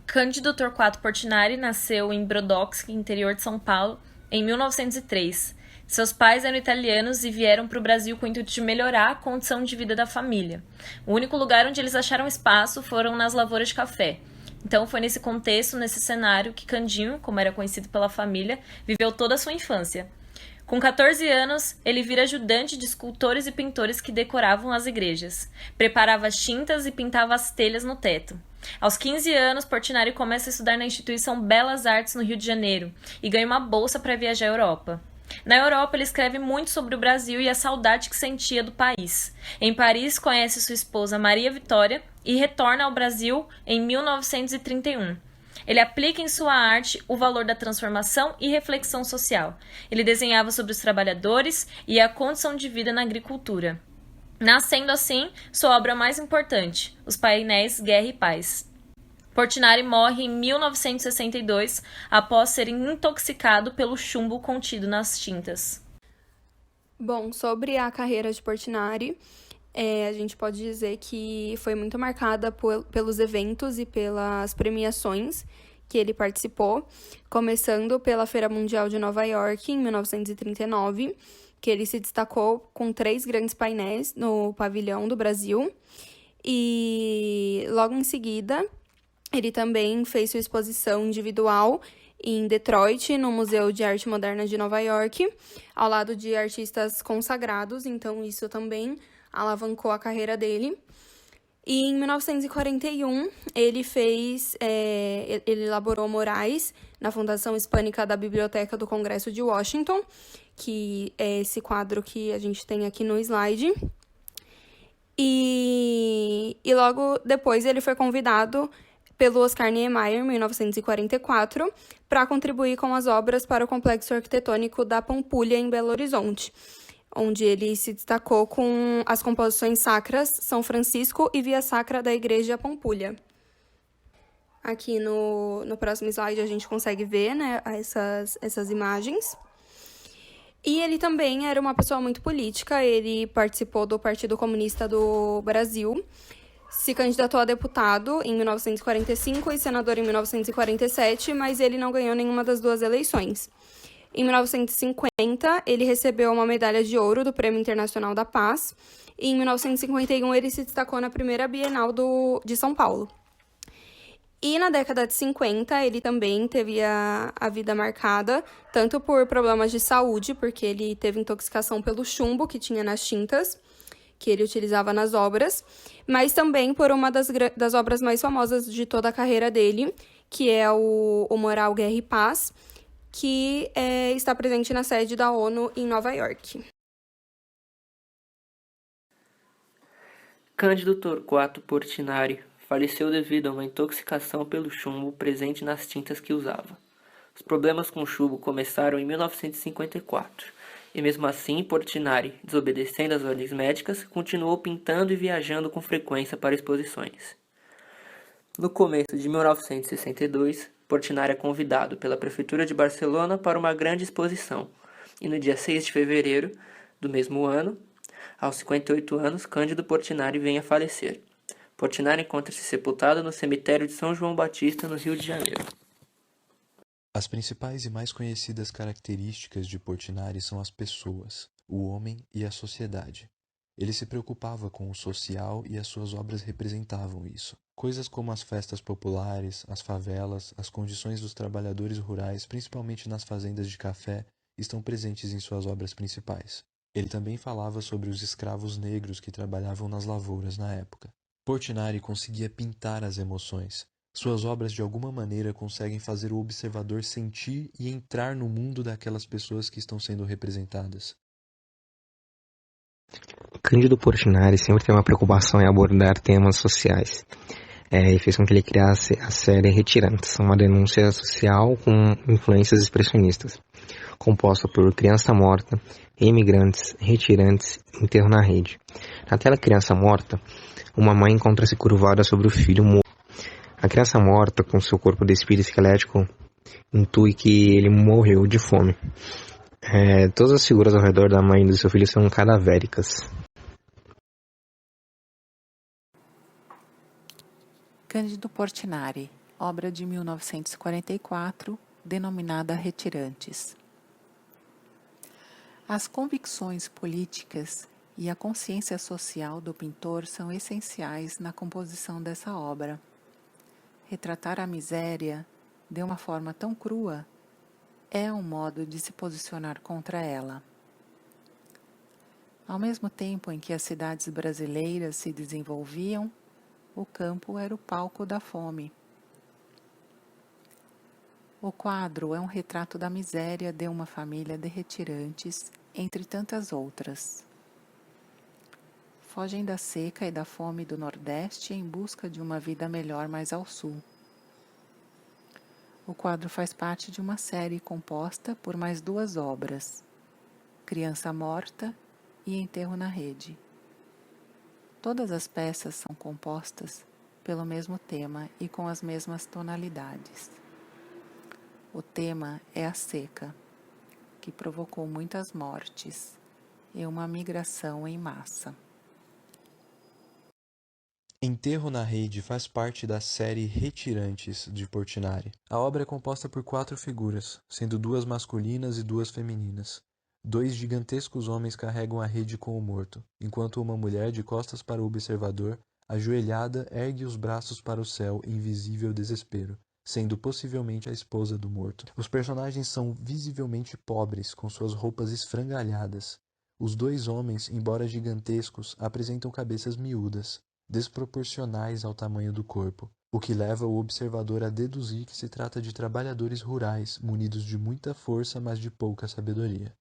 Cândido Torquato Portinari nasceu em Brodowski, interior de São Paulo, em 1903. Seus pais eram italianos e vieram para o Brasil com o intuito de melhorar a condição de vida da família. O único lugar onde eles acharam espaço foram nas lavouras de café. Então foi nesse contexto, nesse cenário, que Candinho, como era conhecido pela família, viveu toda a sua infância. Com 14 anos, ele vira ajudante de escultores e pintores que decoravam as igrejas. Preparava as tintas e pintava as telhas no teto. Aos 15 anos, Portinari começa a estudar na instituição Belas Artes no Rio de Janeiro e ganha uma bolsa para viajar à Europa. Na Europa, ele escreve muito sobre o Brasil e a saudade que sentia do país. Em Paris, conhece sua esposa Maria Vitória e retorna ao Brasil em 1931. Ele aplica em sua arte o valor da transformação e reflexão social. Ele desenhava sobre os trabalhadores e a condição de vida na agricultura. Nascendo assim, sua obra mais importante, os painéis Guerra e Paz. Portinari morre em 1962, após ser intoxicado pelo chumbo contido nas tintas. Bom, sobre a carreira de Portinari, a gente pode dizer que foi muito marcada pelos eventos e pelas premiações que ele participou, começando pela Feira Mundial de Nova York, em 1939, que ele se destacou com 3 grandes painéis no pavilhão do Brasil. E logo em seguida, ele também fez sua exposição individual em Detroit, no Museu de Arte Moderna de Nova York, ao lado de artistas consagrados, então isso também alavancou a carreira dele. E em 1941, ele elaborou murais na Fundação Hispânica da Biblioteca do Congresso de Washington, que é esse quadro que a gente tem aqui no slide. E logo depois ele foi convidado pelo Oscar Niemeyer, em 1944, para contribuir com as obras para o Complexo Arquitetônico da Pampulha, em Belo Horizonte, onde ele se destacou com as composições sacras São Francisco e Via Sacra da Igreja Pampulha. Aqui no próximo slide a gente consegue ver, né, essas imagens. E ele também era uma pessoa muito política, ele participou do Partido Comunista do Brasil, se candidatou a deputado em 1945 e senador em 1947, mas ele não ganhou nenhuma das duas eleições. Em 1950, ele recebeu uma medalha de ouro do Prêmio Internacional da Paz, e em 1951 ele se destacou na primeira Bienal de São Paulo. E na década de 50, ele também teve a vida marcada, tanto por problemas de saúde, porque ele teve intoxicação pelo chumbo que tinha nas tintas, que ele utilizava nas obras, mas também por uma das obras mais famosas de toda a carreira dele, que é o mural Guerra e Paz, que está presente na sede da ONU em Nova York. Cândido Torquato Portinari faleceu devido a uma intoxicação pelo chumbo presente nas tintas que usava. Os problemas com o chumbo começaram em 1954, e mesmo assim Portinari, desobedecendo às ordens médicas, continuou pintando e viajando com frequência para exposições. No começo de 1962, Portinari é convidado pela Prefeitura de Barcelona para uma grande exposição, e no dia 6 de fevereiro do mesmo ano, aos 58 anos, Cândido Portinari vem a falecer. Portinari encontra-se sepultado no cemitério de São João Batista, no Rio de Janeiro. As principais e mais conhecidas características de Portinari são as pessoas, o homem e a sociedade. Ele se preocupava com o social e as suas obras representavam isso. Coisas como as festas populares, as favelas, as condições dos trabalhadores rurais, principalmente nas fazendas de café, estão presentes em suas obras principais. Ele também falava sobre os escravos negros que trabalhavam nas lavouras na época. Portinari conseguia pintar as emoções. Suas obras de alguma maneira conseguem fazer o observador sentir e entrar no mundo daquelas pessoas que estão sendo representadas. Cândido Portinari sempre teve uma preocupação em abordar temas sociais. E fez com que ele criasse a série Retirantes, uma denúncia social com influências expressionistas, composta por Criança Morta, Imigrantes, Retirantes e Enterro na Rede. Na tela Criança Morta, uma mãe encontra-se curvada sobre o filho morto. A criança morta, com seu corpo despido e esquelético, intui que ele morreu de fome. Todas as figuras ao redor da mãe e do seu filho são cadavéricas. Cândido Portinari obra de 1944, denominada Retirantes. As convicções políticas e a consciência social do pintor são essenciais na composição dessa obra. Retratar a miséria de uma forma tão crua é um modo de se posicionar contra ela. Ao mesmo tempo em que as cidades brasileiras se desenvolviam, o campo era o palco da fome. O quadro é um retrato da miséria de uma família de retirantes, entre tantas outras. Fogem da seca e da fome do Nordeste em busca de uma vida melhor mais ao Sul. O quadro faz parte de uma série composta por mais 2 obras, Criança Morta e Enterro na Rede. Todas as peças são compostas pelo mesmo tema e com as mesmas tonalidades. O tema é a seca, que provocou muitas mortes e uma migração em massa. Enterro na Rede faz parte da série Retirantes, de Portinari. A obra é composta por 4 figuras, sendo 2 masculinas e 2 femininas. 2 gigantescos homens carregam a rede com o morto, enquanto uma mulher, de costas para o observador, ajoelhada, ergue os braços para o céu em visível desespero, sendo possivelmente a esposa do morto. Os personagens são visivelmente pobres, com suas roupas esfrangalhadas. Os 2 homens, embora gigantescos, apresentam cabeças miúdas, desproporcionais ao tamanho do corpo, o que leva o observador a deduzir que se trata de trabalhadores rurais, munidos de muita força, mas de pouca sabedoria.